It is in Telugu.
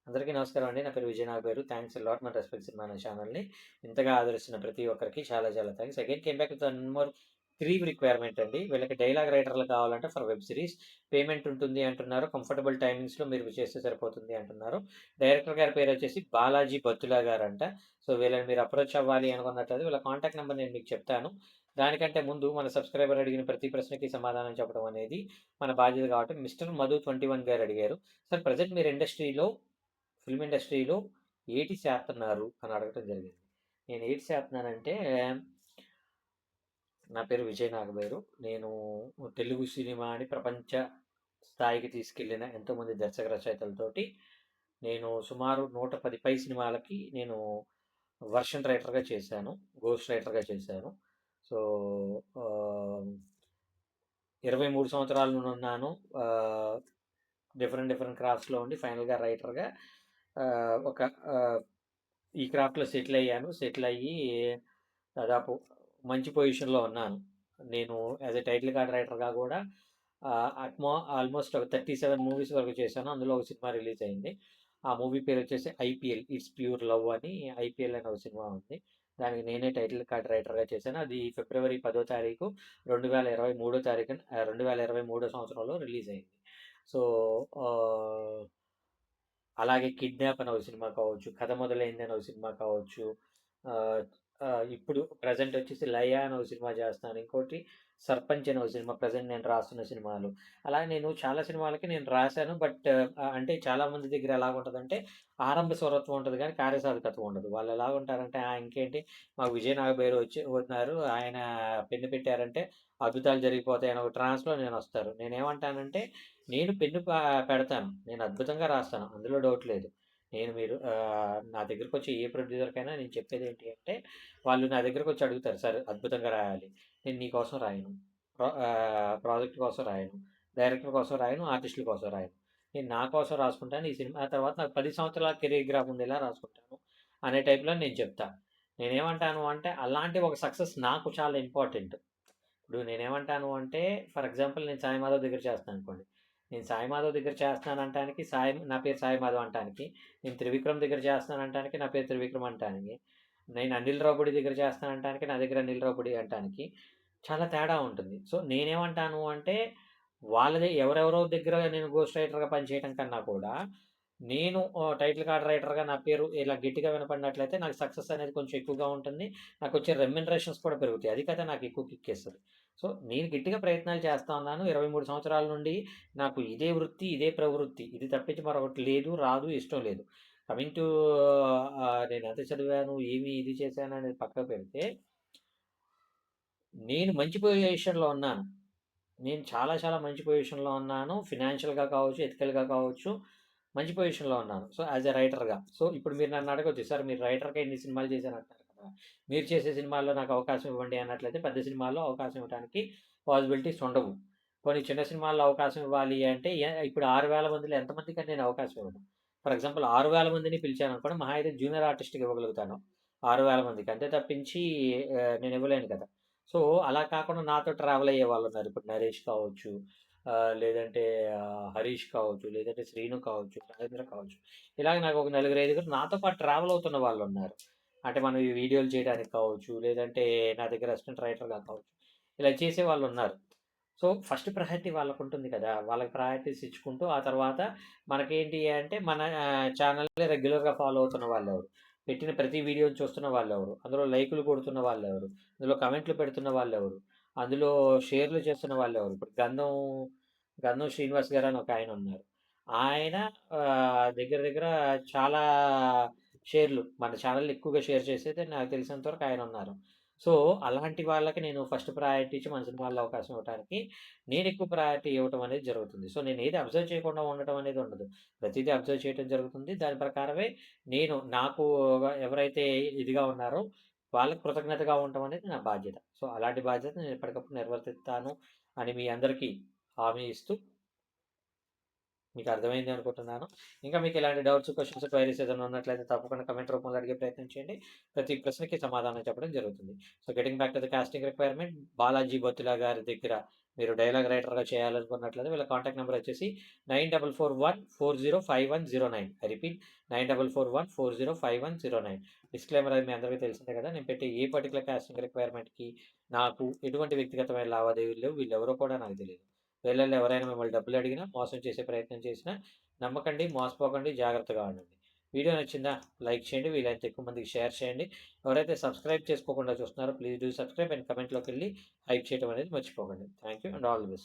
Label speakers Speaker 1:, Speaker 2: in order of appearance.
Speaker 1: అందరికీ నమస్కారం అండి. నా పేరు విజయ్ నాగపేరు. థాంక్స్ ఎ లాట్ మన రెస్పెక్ట్ సినిమా అనే ఛానల్‌ని ఇంతగా ఆదరిస్తున్న ప్రతి ఒక్కరికి చాలా చాలా thanks. Again came back with one more 3 requirement అండి. వీళ్ళకి డైలాగ్ రైటర్‌లు కావాలంటే ఫర్ వెబ్ సీరీస్. పేమెంట్ ఉంటుంది అంటున్నారు. కంఫర్టబుల్ టైమింగ్స్‌లో మీరు చేస్తే సరిపోతుంది అంటున్నారు. డైరెక్టర్ గారి పేరొచ్చేసి బాలాజీ బత్తుల గారంట. సో, వీళ్ళని మీరు అప్రోచ్ అవ్వాలి అనుకున్నట్లయితే వీళ్ళ కాంటాక్ట్ నంబర్ నేను మీకు చెప్తాను. దానికంటే ముందు మన సబ్‌స్క్రైబర్ అడిగిన ప్రతి ప్రశ్నకి సమాధానం చెప్పడం అనేది మన బాధ్యత కాబట్టి మిస్టర్ మధు 21 గారు అడిగారు. సార్ ప్రెజెంట్ మీరు ఫిల్మ్ ఇండస్ట్రీలో ఏటి చేత్తన్నారు అని అడగటం జరిగింది. నేను ఏటి చేత్తన్నానంటే, నా పేరు విజయ్ నాగబైరు. నేను తెలుగు సినిమాని ప్రపంచ స్థాయికి తీసుకెళ్ళిన ఎంతోమంది దర్శక రచయితలతోటి నేను సుమారు 110 పై సినిమాలకి నేను వర్షన్ రైటర్‌గా చేశాను. గోస్ట్ రైటర్‌గా చేశాను. సో, ఆహ్, 23 సంవత్సరాల నుండున్నాను. ఆహ్, డిఫరెంట్ డిఫరెంట్ క్రాఫ్ట్స్‌లో ఉండి ఫైనల్‌గా రైటర్‌గా ఒక ఆహ్, ఈ క్రాఫ్ట్‌లో సెటిల్ అయ్యాను. సెటిల్ అయ్యి దాదాపు మంచి పొజిషన్‌లో ఉన్నాను. నేను యాస్ ఎ టైటిల్ కార్డ్ రైటర్‌గా గూడా ఆల్మోస్ట్ ఒక 37 మూవీస్ వరకు చేశాను. అందులో ఒక సినిమా రిలీజ్ అయింది. ఆ మూవీ పేరొచ్చేసి 'ఐపీఎల్ ఇట్స్ ప్యూర్ లవ్' అని 'ఐపీఎల్' అనే ఒక సినిమా ఉంది. దానికి నేనే టైటిల్ కార్డ్ రైటర్‌గా చేశాను. అది ఫిబ్రవరి 10వ తారీఖు 2023 సంవత్సరంలో రిలీజ్ అయింది. సో, ఆహ్ అలాగే 'కిడ్నాప్' అని ఒక సినిమా కావచ్చు, 'కథ మొదలైంది' అని ఒక సినిమా కావచ్చు. ఆహ్, ఇప్పుడు ప్రెజెంట్ వచ్చేసి 'లయ' అని ఒక సినిమా చేస్తున్నాను. ఇంకోటి 'సర్పంచ్' అని ఒక సినిమా ప్రెజెంట్ నేను రాస్తున్న సినిమాలు. అలాగే నేను చాలా సినిమాలకి నేను రాశాను. బట్ అంటే చాలా మంది దగ్గర ఎలాగుంటదంటే ఆరంభ స్వరత్వం ఉంటది గానీ కార్యసాధకత్వం ఉండదు. వాళ్ళు ఎలాగుంటారంటే ఇంకేంటి మాకు విజయ్ నాగబైరు ఉన్నారు. ఆయన పెన్ను పెట్టారంటే అద్భుతాలు జరిగిపోతాయి అని ఒక ట్రాన్స్‌లో నేనొస్తారు. నేనేమంటానంటే నేను పెన్ను పెడతాను. నేను అద్భుతంగా రాస్తాను. అందులో డౌట్ లేదు. మీరు నా దగ్గరకొచ్చే ఏ ప్రొడ్యూసర్‌కైనా నేను చెప్పేదేంటి అంటే, వాళ్ళు నా దగ్గరకొచ్చి అడుగుతారు, "సార్ అద్భుతంగా రాయాలి." నేను నీ కోసం రాయను. ప్రాజెక్ట్ కోసం రాయను. డైరెక్టర్ కోసం రాయను. ఆర్టిస్టుల కోసం రాయను. నేను నా కోసం రాసుకుంటాను. ఈ సినిమా తర్వాత నాకు 10 సంవత్సరాల కెరీర్ గ్రాఫ్ ఉండేలా రాసుకుంటాను అనే టైప్‌లో నేను చెప్తా. నేనేమంటాను అంటే, అలాంటి ఒక సక్సెస్ నాకు చాలా ఇంపార్టెంట్. ఇప్పుడు నేనేమంటాను అంటే, ఫర్ ఎగ్జాంపుల్ నేను సాయి మాధవ్ దగ్గర చేస్తున్నాననుకోండి. నేను సాయి మాధవ్ దగ్గర చేస్తున్నానంటానికి నా పేరు సాయి మాధవ్ అంటానికి, నేను త్రివిక్రమ్ దగ్గర చేస్తున్నానంటానికి నా పేరు త్రివిక్రమ్ అంటానికి, నేను అనిల్ రావుపూడి దగ్గర చేస్తానంటానికి నా దగ్గర అనిల్ రావుపూడి అంటానికి చాలా తేడా ఉంటుంది. సో, నేనేమంటాను అంటే, వాళ్ళది ఎవరెవరో దగ్గర నేను గోస్ట్ రైటర్‌గా పనిచేయటం కన్నా కూడా, నేను టైటిల్ కార్డ్ రైటర్‌గా నా పేరు ఇలా గట్టిగా వినపడినట్లయితే నాకు సక్సెస్ అనేది కొంచెం ఎక్కువగా ఉంటుంది. నాకొచ్చే రెమ్యునరేషన్స్ కూడా పెరుగుతాయి. అది కదా నాకు ఎక్కువ కిక్కిస్తది. సో, నేను గట్టిగా ప్రయత్నాలు చేస్తా ఉన్నాను. 23 సంవత్సరాల నుండి నాకు ఇదే వృత్తి, ఇదే ప్రవృత్తి. ఇది తప్పించి మరొకటి లేదు, రాదు, ఇష్టం లేదు. కమింగ్ టు నేనెంత చదివాను, ఇది చేశాను అనేది పక్కకు పెడితే, నేను మంచి పొజిషన్‌లో ఉన్నాను. నేను చాలా చాలా మంచి పొజిషన్‌లో ఉన్నాను. ఫినాన్షియల్‌గా కావచ్చు, ఎథికల్‌గా కావచ్చు, మంచి పొజిషన్‌లో ఉన్నాను. సో, యాస్ ఎ రైటర్‌గా. సో, ఇప్పుడు మీరు నన్ను అడగొచ్చు, "సార్ మీరు రైటర్‌గా ఇన్ని సినిమాలు చేశారంటున్నారు కదా! మీరు చేసే సినిమాల్లో నాకు అవకాశం ఇవ్వండి" అన్నట్లయితే పెద్ద సినిమాల్లో అవకాశం ఇవ్వడానికి పాసిబిలిటీస్ ఉండవు. పోనీ చిన్న సినిమాల్లో అవకాశం ఇవ్వాలి అంటే ఇప్పుడు 6,000 మందిలో ఎంతమందికని నేను అవకాశం ఇవ్వను. ఫర్ ఎగ్జాంపుల్ 6,000 మందిని పిలిచాననుకోండి, మహా అయితే జూనియర్ ఆర్టిస్ట్‌కి ఇవ్వగలుగుతాను. 6,000 మందికి. అంతే తప్పించి నేను ఇవ్వలేను కదా! సో, అలా కాకుండా నాతో ట్రావెల్ అయ్యే వాళ్ళున్నారు. ఇప్పుడు 'నరేష్' కావచ్చు, లేదంటే హరీష్ కావచ్చు, లేదంటే శ్రీను కావచ్చు, రాజేంద్ర కావచ్చు. ఇలాగ నాకు ఒక నలుగురు, ఐదుగురు నాతో పాటు ట్రావెల్ అవుతున్న వాళ్ళున్నారు. అంటే మనం ఈ వీడియోలు చేయడానికి కావచ్చు, లేదంటే నా దగ్గర అసిస్టెంట్ రైటర్‌గా కావచ్చు. ఇలా చేసేవాళ్ళున్నారు. సో, ఫస్ట్ ప్రయారిటీ వాళ్ళకుంటుంది కదా! వాళ్ళకి ప్రయారిటీస్ ఇచ్చుకుంటూ, ఆ తర్వాత మనకేంటి అంటే మన ఛానల్‌ని రెగ్యులర్‌గా ఫాలో అవుతున్న వాళ్ళెవరు? పెట్టిన ప్రతి వీడియోని చూస్తున్న వాళ్ళెవరు? అందులో లైకులు కొడుతున్న వాళ్ళెవరు? అందులో కామెంట్లు పెడుతున్న వాళ్ళెవరు? అందులో షేర్‌లు చేస్తున్న వాళ్ళెవరు? ఇప్పుడు గంధం శ్రీనివాస్ గారని ఒకాయనున్నారు. ఆయన దగ్గర దగ్గర చాలా షేర్లు మన ఛానెల్‌ని ఎక్కువగా షేర్ చేసేది నాకు తెలిసినంత వరకు ఆయనున్నారు. సో, అలాంటి వాళ్ళకి నేను ఫస్ట్ ప్రయారిటీ ఇచ్చి మన సినిమాల్లో అవకాశం ఇవ్వటానికి నేనెక్కువ ప్రయారిటీ ఇవ్వటం అనేది జరుగుతుంది. సో, నేనేది అబ్జర్వ్ చేయకుండా ఉండటం అనేది ఉండదు. ప్రతీదీ అబ్జర్వ్ చేయటం జరుగుతుంది. దాని ప్రకారమే నేను నాకు ఎవరైతే ఇదిగా ఉన్నారో వాళ్ళకి కృతజ్ఞతగా ఉండటం అనేది నా బాధ్యత. సో, అలాంటి బాధ్యత నేను ఎప్పటికప్పుడు నిర్వర్తిస్తాను అని మీ అందరికీ హామీ ఇస్తూ మీకు అర్థమైంది అనుకుంటున్నాను. ఇంకా మీకు ఇలాంటి డౌట్స్, క్వెషన్స్, క్వైరీస్ ఏదైనా ఉన్నట్లయితే తప్పకుండా కామెంట్ రూపంలో అడిగే ప్రయత్నం చేయండి. ప్రతి ప్రశ్నకి సమాధానం చెప్పడం జరుగుతుంది. So, getting back to the casting requirement Balaji Bottula గారి దగ్గర మీరు డైలాగ్ రైటర్‌గా చేయాలనుకున్నట్లయితే వీళ్ళ కాంటాక్ట్ నంబర్ వచ్చేసి 9441405109. I repeat 9441405109. డిస్క్లైమర్ అది మీ అందరికీ తెలిసిందే కదా! నేను పెట్టే ఏ పర్టిక్యులర్ కాస్టింగ్ రిక్వైర్మెంట్‌కి నాకు ఎటువంటి వ్యక్తిగతమైన లావాదేవీలు లేవు. వీళ్ళెవరో కూడా నాకు తెలీదు. వీళ్ళలో ఎవరైనా మిమ్మల్ని డబ్బులు అడిగినా, మోసం చేసే ప్రయత్నం చేసినా నమ్మకండి, మోసపోకండి, జాగ్రత్తగా ఉండండి. వీడియో నచ్చిందా? లైక్ చేయండి. వీలైనంత ఎక్కువ మందికి షేర్ చేయండి. ఎవరైతే సబ్స్క్రైబ్ చేసుకోకుండా చూస్తున్నారో ప్లీజ్ డూ సబ్స్క్రైబ్ అండ్ కమెంట్‌లోకెళ్ళి హైప్ చేయడం అనేది మర్చిపోకండి. Thank you and all the best.